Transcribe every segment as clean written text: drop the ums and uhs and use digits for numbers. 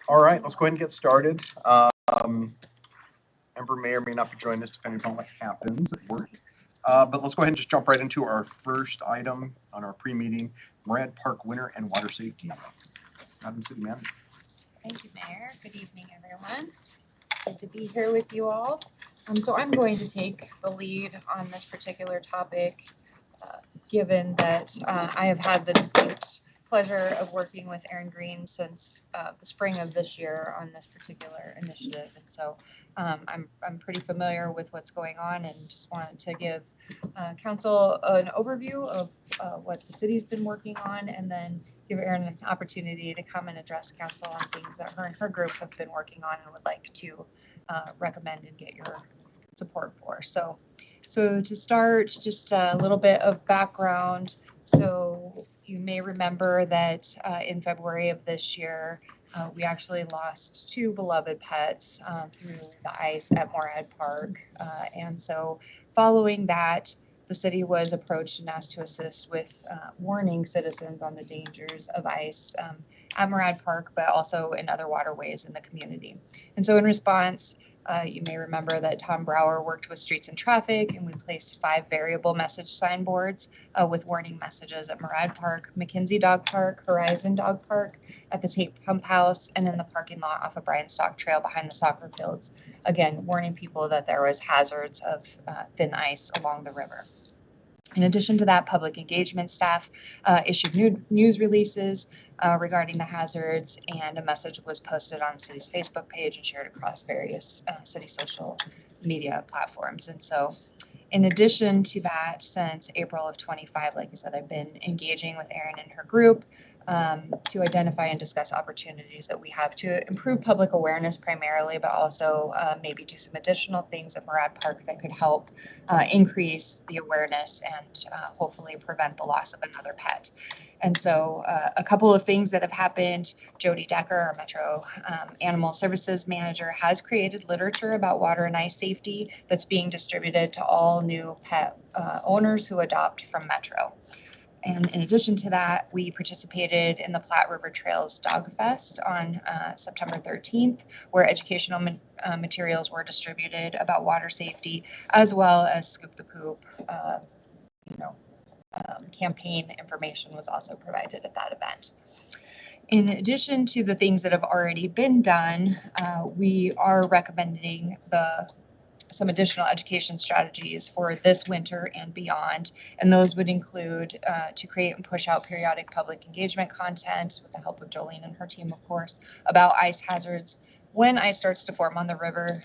All right, let's go ahead and get started. Ember may or may not be joining us depending upon what happens at work. But let's go ahead and just jump right into our first item on our pre-meeting, Murad Park Winter and Water Safety. Madam City Manager. Thank you, Mayor. Good evening, everyone. Good to be here with you all. So I'm going to take the lead on this particular topic, given that I have had the distinct pleasure of working with Aaron Green since the spring of this year on this particular initiative. And so I'm pretty familiar with what's going on and just wanted to give council an overview of what the city's been working on, and then give Aaron an opportunity to come and address council on things that her and her group have been working on and would like to recommend and get your support for. So to start, just a little bit of background. So you may remember that in February of this year, we actually lost two beloved pets through the ice at Murad Park. And so following that, the city was approached and asked to assist with warning citizens on the dangers of ice at Murad Park, but also in other waterways in the community. And so in response, you may remember that Tom Brower worked with Streets and Traffic, and we placed 5 variable message signboards with warning messages at Murad Park, McKenzie Dog Park, Horizon Dog Park, at the Tate Pump House, and in the parking lot off of Bryan Stock Trail behind the soccer fields. Again, warning people that there was hazards of thin ice along the river. In addition to that, public engagement staff issued news releases regarding the hazards, and a message was posted on the city's Facebook page and shared across various city social media platforms. And so in addition to that, since April of 25, like I said, I've been engaging with Erin and her group to identify and discuss opportunities that we have to improve public awareness primarily, but also maybe do some additional things at Murad Park that could help increase the awareness and hopefully prevent the loss of another pet. And so a couple of things that have happened. Jody Decker, our Metro Animal Services Manager, has created literature about water and ice safety that's being distributed to all new pet owners who adopt from Metro. And in addition to that, we participated in the Platte River Trails Dog Fest on September 13th, where educational materials were distributed about water safety, as well as Scoop the Poop, campaign information was also provided at that event. In addition to the things that have already been done, we are recommending some additional education strategies for this winter and beyond. And those would include to create and push out periodic public engagement content with the help of Jolene and her team, of course, about ice hazards when ice starts to form on the river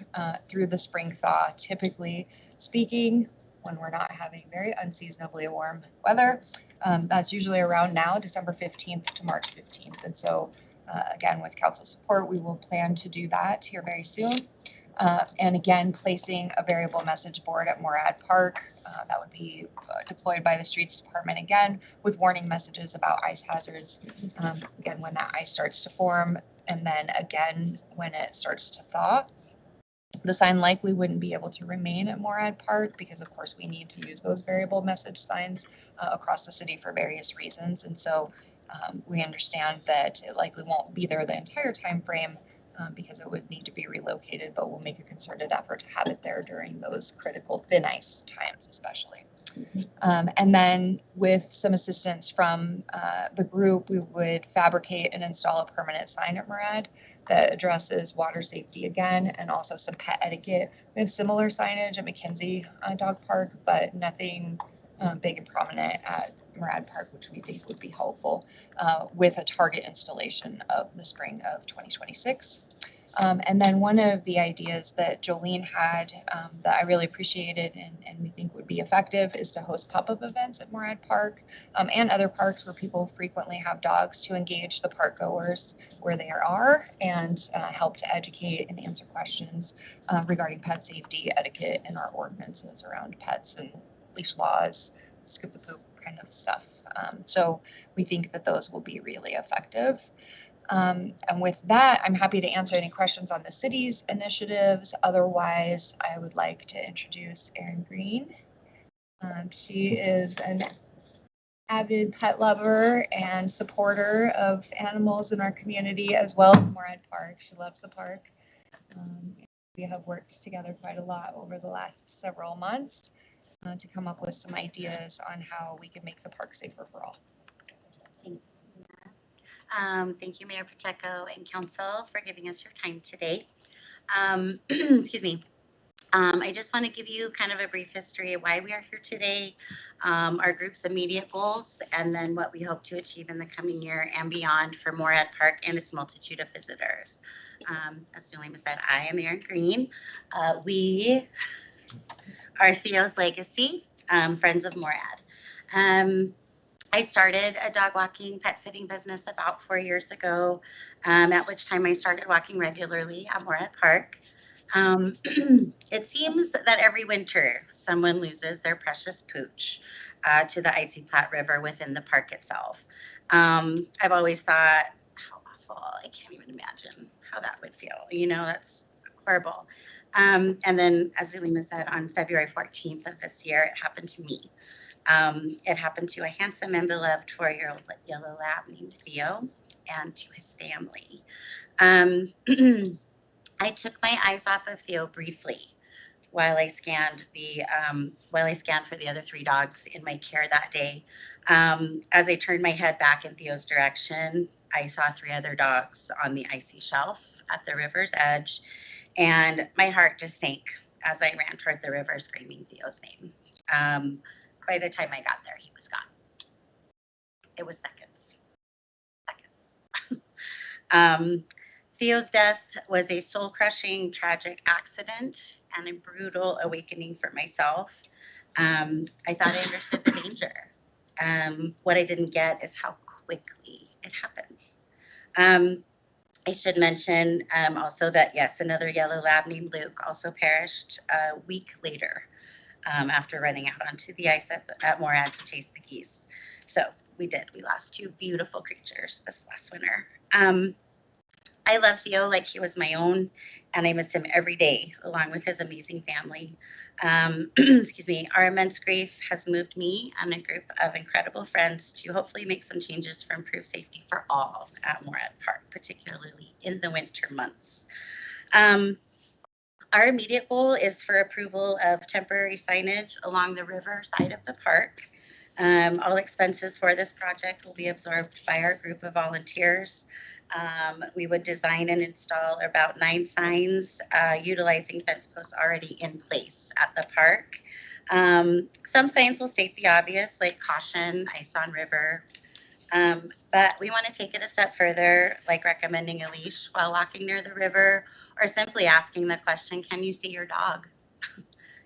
through the spring thaw. Typically speaking, when we're not having very unseasonably warm weather, that's usually around now, December 15th to March 15th. And so again, with council support, we will plan to do that here very soon. And again, placing a variable message board at Murad Park that would be deployed by the Streets Department, again, with warning messages about ice hazards, again, when that ice starts to form, and then again, when it starts to thaw. The sign likely wouldn't be able to remain at Murad Park because, of course, we need to use those variable message signs across the city for various reasons. And so we understand that it likely won't be there the entire time frame, because it would need to be relocated, but we'll make a concerted effort to have it there during those critical thin ice times, especially. And then with some assistance from the group, we would fabricate and install a permanent sign at Murad that addresses water safety again, and also some pet etiquette. We have similar signage at McKenzie Dog Park, but nothing big and prominent at Murad Park, which we think would be helpful with a target installation of the spring of 2026. And then one of the ideas that Jolene had that I really appreciated and we think would be effective is to host pop-up events at Murad Park and other parks where people frequently have dogs, to engage the park goers where they are and help to educate and answer questions regarding pet safety, etiquette, and our ordinances around pets and leash laws, Scoop the Poop kind of stuff. So we think that those will be really effective. And with that, I'm happy to answer any questions on the city's initiatives. Otherwise, I would like to introduce Erin Green. She is an avid pet lover and supporter of animals in our community, as well as Morad Park. She loves the park. We have worked together quite a lot over the last several months to come up with some ideas on how we can make the park safer for all. Thank you, Mayor Pacheco and Council, for giving us your time today. Excuse me. I just want to give you kind of a brief history of why we are here today, our group's immediate goals, and then what we hope to achieve in the coming year and beyond for Morad Park and its multitude of visitors. As Julema said, I am Erin Green. We are Theo's Legacy, Friends of Morad. I started a dog walking, pet sitting business about 4 years ago, at which time I started walking regularly at Morad Park. It seems that every winter someone loses their precious pooch to the icy Platte River within the park itself. I've always thought, how awful! I can't even imagine how that would feel. You know, that's horrible. And then, as Zulema said, on February 14th of this year, it happened to me. It happened to a handsome and beloved 4-year-old yellow lab named Theo and to his family. I took my eyes off of Theo briefly while I scanned for the other 3 dogs in my care that day. As I turned my head back in Theo's direction, I saw 3 other dogs on the icy shelf at the river's edge, and my heart just sank as I ran toward the river screaming Theo's name. By the time I got there, he was gone. It was seconds. Theo's death was a soul-crushing, tragic accident and a brutal awakening for myself. I thought I understood the danger. What I didn't get is how quickly it happens. I should mention also that, yes, another yellow lab named Luke also perished a week later after running out onto the ice at Morad to chase the geese. So we lost 2 beautiful creatures this last winter. I love Theo like he was my own, and I miss him every day, along with his amazing family. Excuse me. Our immense grief has moved me and a group of incredible friends to hopefully make some changes for improved safety for all at Morad Park, particularly in the winter months. Our immediate goal is for approval of temporary signage along the river side of the park. All expenses for this project will be absorbed by our group of volunteers. We would design and install about 9 signs utilizing fence posts already in place at the park. Some signs will state the obvious, like caution, ice on river. But we want to take it a step further, like recommending a leash while walking near the river, or simply asking the question, can you see your dog?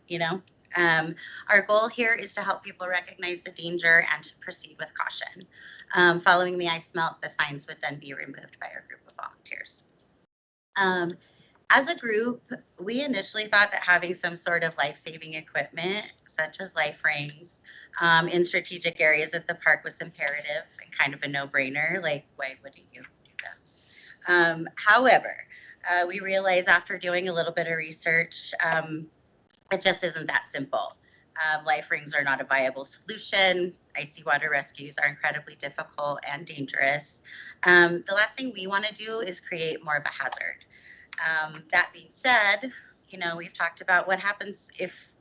You know, our goal here is to help people recognize the danger and to proceed with caution. Following the ice melt, the signs would then be removed by our group of volunteers. As a group, we initially thought that having some sort of life-saving equipment, such as life rings, in strategic areas of the park was imperative and kind of a no-brainer. Like, why wouldn't you do that? However, we realized after doing a little bit of research, it just isn't that simple. Life rings are not a viable solution. Icy water rescues are incredibly difficult and dangerous. The last thing we want to do is create more of a hazard. That being said, you know, we've talked about what happens if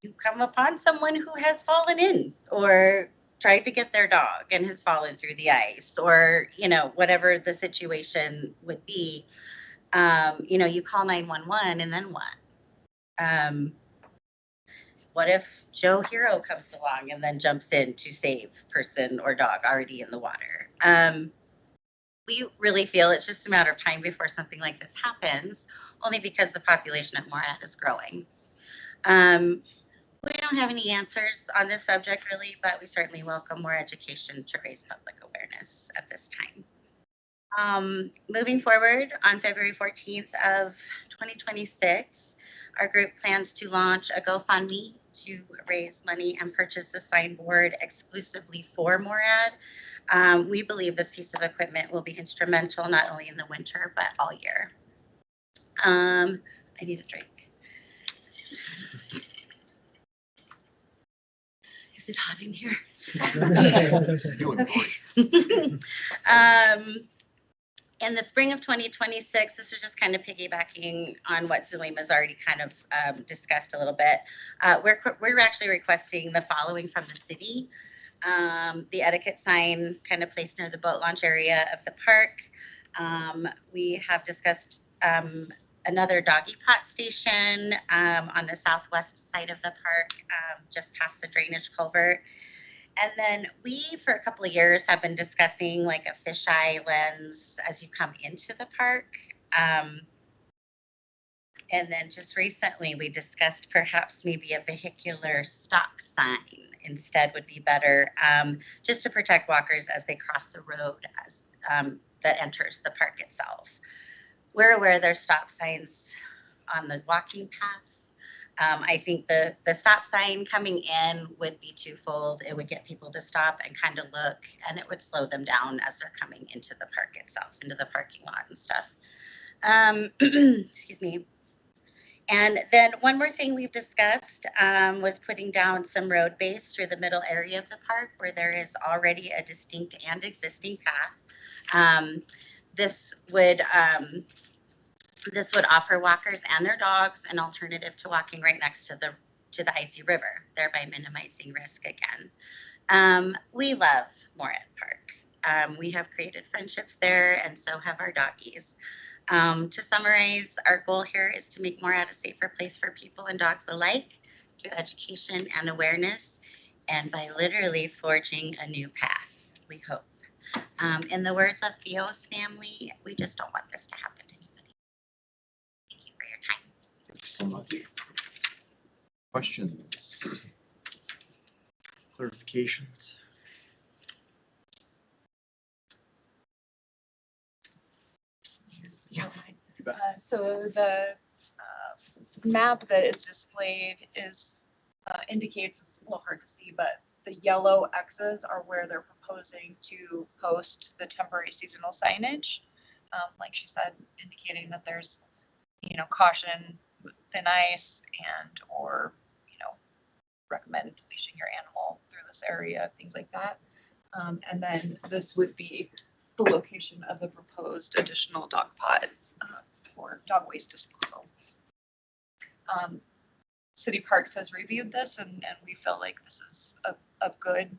you come upon someone who has fallen in or tried to get their dog and has fallen through the ice, or, you know, whatever the situation would be. You know, you call 911 and then what? What if Joe Hero comes along and then jumps in to save person or dog already in the water? We really feel it's just a matter of time before something like this happens, only because the population at Morad is growing. We don't have any answers on this subject really, but we certainly welcome more education to raise public awareness at this time. Moving forward, on February 14th of 2026, our group plans to launch a GoFundMe to raise money and purchase a signboard exclusively for Morad. We believe this piece of equipment will be instrumental not only in the winter, but all year. I need a drink. Is it hot in here? You and Lori. In the spring of 2026, this is just kind of piggybacking on what Zulima's already kind of discussed a little bit. We're actually requesting the following from the city. The etiquette sign kind of placed near the boat launch area of the park. We have discussed another doggy pot station on the southwest side of the park, just past the drainage culvert. And then we, for a couple of years, have been discussing like a fisheye lens as you come into the park. And then just recently, we discussed perhaps maybe a vehicular stop sign instead would be better, just to protect walkers as they cross the road as that enters the park itself. We're aware there's stop signs on the walking path. I think the stop sign coming in would be twofold. It would get people to stop and kind of look, and it would slow them down as they're coming into the park itself, into the parking lot and stuff. Excuse me. And then one more thing we've discussed was putting down some road base through the middle area of the park where there is already a distinct and existing path. This would offer walkers and their dogs an alternative to walking right next to the icy river, thereby minimizing risk again. We love Moorhead Park. We have created friendships there, and so have our doggies. To summarize, our goal here is to make Moorhead a safer place for people and dogs alike through education and awareness, and by literally forging a new path, we hope. In the words of Theo's family, we just don't want this to happen to anybody. Thank you for your time. Thank you so much. Questions? Clarifications? Yeah. So the map that is displayed indicates, it's a little hard to see, but the yellow X's are where they're proposing to post the temporary seasonal signage. Like she said, indicating that there's, caution, thin ice, and or, recommend leashing your animal through this area, things like that. And then this would be the location of the proposed additional dog pot for dog waste disposal. City Parks has reviewed this, and we feel like this is a good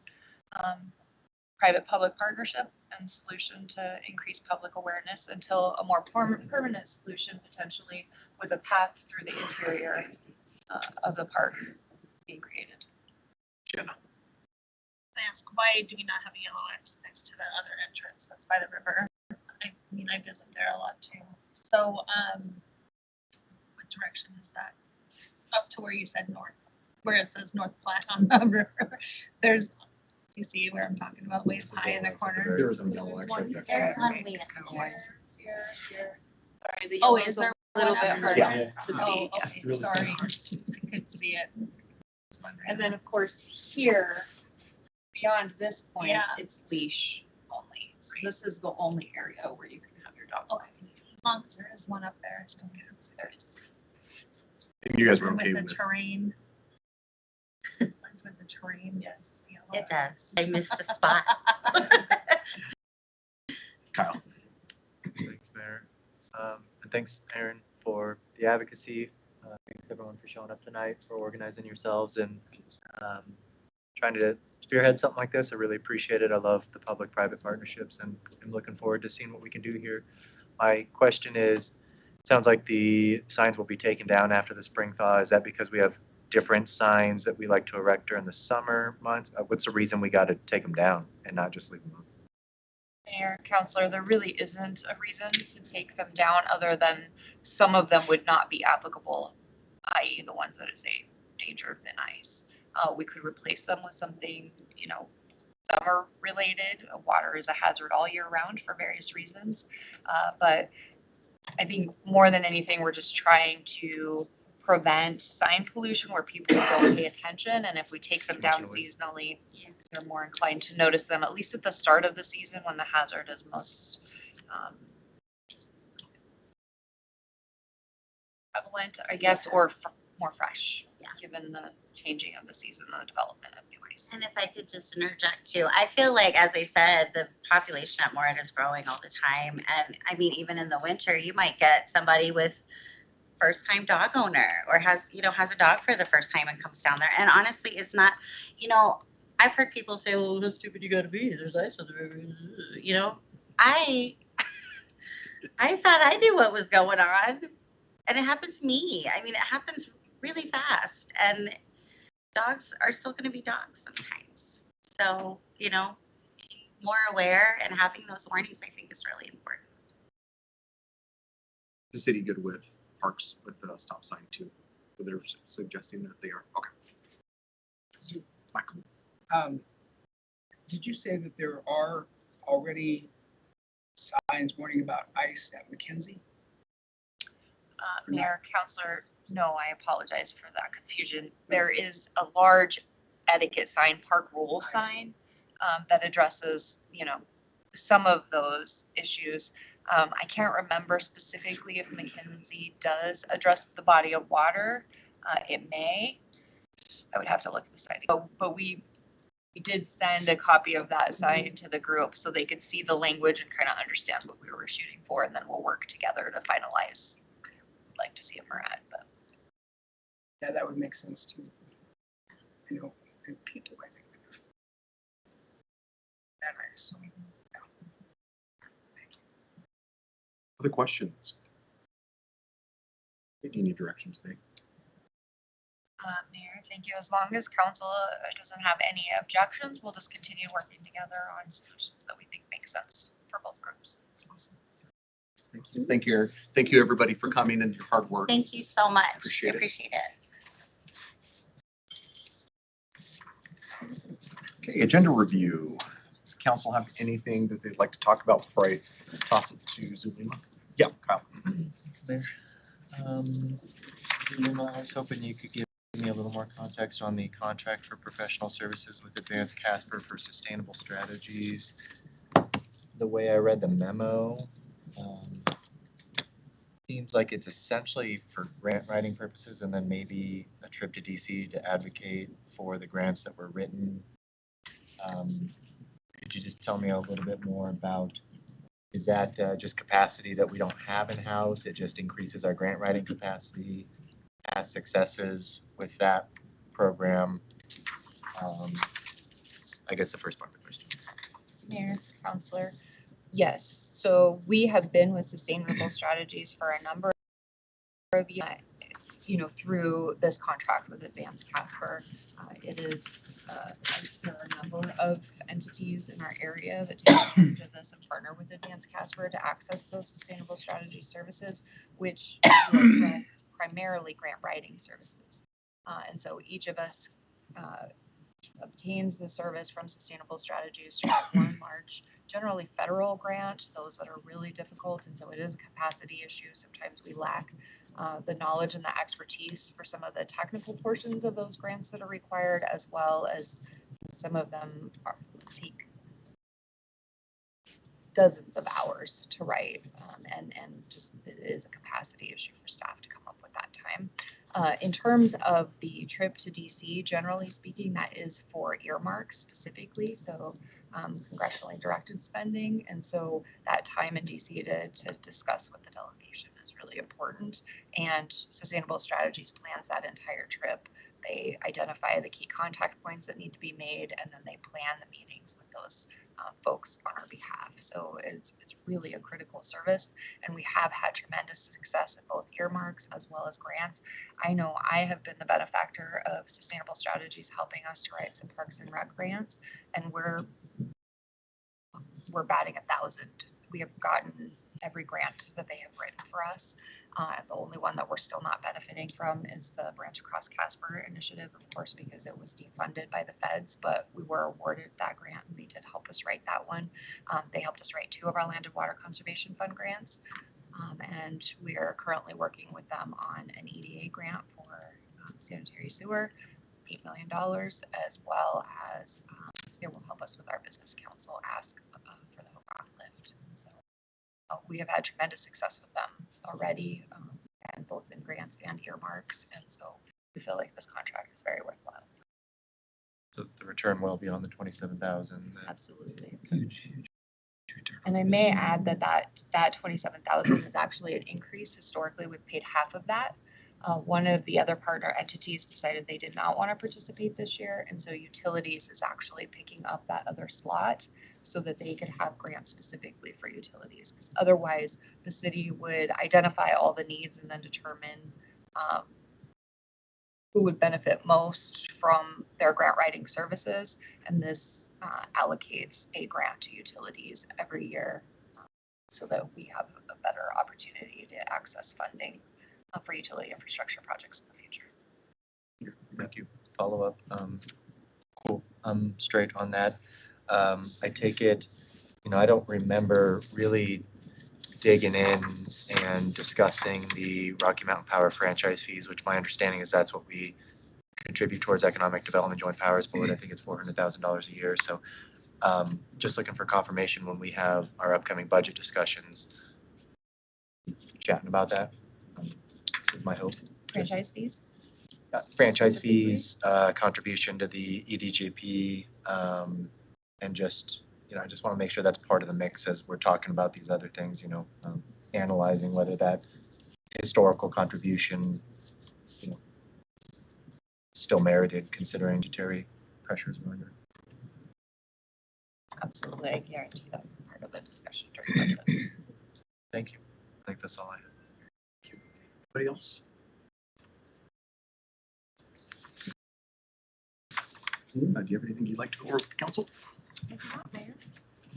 private-public partnership and solution to increase public awareness until a more permanent solution, potentially with a path through the interior of the park being created. Jenna. I ask, why do we not have a yellow X next to the other entrance that's by the river? I mean, I visit there a lot too. So, what direction is that? Up to where you said north, where it says North Platte on the river. Do you see where I'm talking about? Way high in the corner. There's a yellow X right There's there. one way up there. Here. Sorry, the Oh, yellow is a there little one bit up hard there? to Oh, see. okay, really sorry. I couldn't see it. Just wondering. And then, of course, here, beyond this point, Yeah. it's leash only. So this is the only area where you can have your dog. Okay, as long as there is one up there, I still counts. There is. And you guys were And okay with with the it? terrain. Mine's with the terrain, Yes. yellow. It does. I missed a spot. Kyle. Thanks, Mayor. And thanks, Aaron, for the advocacy. Thanks, everyone, for showing up tonight, for organizing yourselves and trying to spearhead something like this. I really appreciate it. I love the public-private partnerships, and I'm looking forward to seeing what we can do here. My question is, it sounds like the signs will be taken down after the spring thaw. Is that because we have different signs that we like to erect during the summer months? What's the reason we got to take them down and not just leave them up? Mayor, Counselor, there really isn't a reason to take them down other than some of them would not be applicable, i.e. the ones that say danger of thin ice. We could replace them with something, summer related. Water is a hazard all year round for various reasons. But I think more than anything, we're just trying to prevent sign pollution where people don't pay attention. And if we take them Too much down noise. seasonally, they're more inclined to notice them, at least at the start of the season when the hazard is most prevalent, I guess, or more fresh, Yeah. given the changing of the season and the development of new choice. And if I could just interject too, I feel like, as I said, the population at Morehead is growing all the time. And I mean, even in the winter, you might get somebody with first time dog owner or has a dog for the first time and comes down there. And honestly, it's not, I've heard people say, "Oh, how stupid you gotta be. There's ice on the river." I I thought I knew what was going on. And it happened to me. I mean, it happens really fast. And dogs are still going to be dogs sometimes. So, being more aware and having those warnings, I think, is really important. The city good with parks with the stop sign too? So they're suggesting that they are, okay. Michael, Did you say that there are already signs warning about ice at McKenzie? Mayor, Counselor, no, I apologize for that confusion. There is a large etiquette sign, park rule I see. sign, that addresses, some of those issues. I can't remember specifically if McKinsey does address the body of water. It may. I would have to look at the site. But we did send a copy of that sign to the group so they could see the language and kind of understand what we were shooting for, and then we'll work together to finalize. I'd like to see a Murad, but Yeah, that would make sense too. And people, I think. That ice, so, yeah. other questions? Do you need direction today? Mayor, thank you. As long as council doesn't have any objections, we'll just continue working together on solutions that we think make sense for both groups. Thank you. Thank you, Eric. Thank you, everybody, for coming and your hard work. Thank you so much. Appreciate it. Appreciate it. Okay, agenda review. Does council have anything that they'd like to talk about before I toss it to Zulima? Yeah, Kyle. Thanks, Mayor. Zulima, I was hoping you could give me a little more context on the contract for professional services with Advanced Casper for sustainable strategies. The way I read the memo, seems like it's essentially for grant writing purposes and then maybe a trip to DC to advocate for the grants that were written. Could you just tell me a little bit more about, is that just capacity that we don't have in-house? It just increases our grant writing capacity, past successes with that program? I guess the first part of the question. Mayor, Counselor, yes. So we have been with Sustainable Strategies for a number of years, through this contract with Advanced Casper. It is, there are a number of entities in our area that take advantage of this and partner with Advanced Casper to access those Sustainable Strategy services, which are primarily grant writing services. And so each of us obtains the service from Sustainable Strategies through one large, generally federal grant, those that are really difficult. And so it is a capacity issue. Sometimes we lack the knowledge and the expertise for some of the technical portions of those grants that are required, as well as some of them take dozens of hours to write, and just it is a capacity issue for staff to come up with that time. In terms of the trip to DC, generally speaking, that is for earmarks specifically, so congressionally directed spending. And so that time in DC to discuss with the delegation is really important. And Sustainable Strategies plans that entire trip. They identify the key contact points that need to be made, and then they plan the meetings with those folks on our behalf. So it's really a critical service, and we have had tremendous success in both earmarks as well as grants. I know I have been the benefactor of Sustainable Strategies helping us to write some Parks and Rec grants, and we're batting 1,000. We have gotten every grant that they have written for us. The only one that we're still not benefiting from is the Branch Across Casper initiative, of course, because it was defunded by the feds, but we were awarded that grant and they did help us write that one. They helped us write 2 of our Land and Water Conservation Fund grants. And we are currently working with them on an EDA grant for sanitary sewer, $8 million, as well as it will help us with our business council ask for the rock lift. So we have had tremendous success with them already, and both in grants and earmarks. And so we feel like this contract is very worthwhile. the return well beyond the 27,000. Absolutely. Huge. And I may add that 27,000 is actually an increase. Historically, we've paid half of that. One of the other partner entities decided they did not want to participate this year, and so utilities is actually picking up that other slot so that they could have grants specifically for utilities. Because otherwise, the city would identify all the needs and then determine who would benefit most from their grant writing services. And this allocates a grant to utilities every year so that we have a better opportunity to access funding for utility infrastructure projects in the future. Thank you. Follow up. Cool. I'm straight on that. I take it, I don't remember really digging in and discussing the Rocky Mountain Power franchise fees, which my understanding is that's what we contribute towards Economic Development Joint Powers Board. I think it's $400,000 a year. So just looking for confirmation when we have our upcoming budget discussions, chatting about that. Is my hope. Franchise fees? Franchise Specifically? fees, contribution to the EDJP, and just, I just want to make sure that's part of the mix as we're talking about these other things, analyzing whether that historical contribution, still merited considering budgetary pressures. Absolutely. I guarantee that will be part of the discussion during budget. Thank you. I think that's all I have. Anybody else? Do you have anything you'd like to go over with the council? Maybe not, Mayor.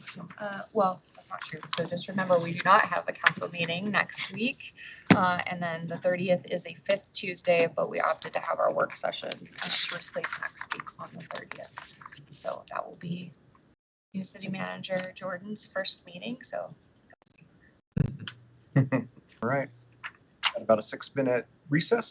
Awesome. Well, that's not true. So just remember, we do not have a council meeting next week. And then the 30th is a fifth Tuesday, but we opted to have our work session to replace next week on the 30th. So that will be new city manager Jordan's first meeting. So All right. At about a 6-minute recess.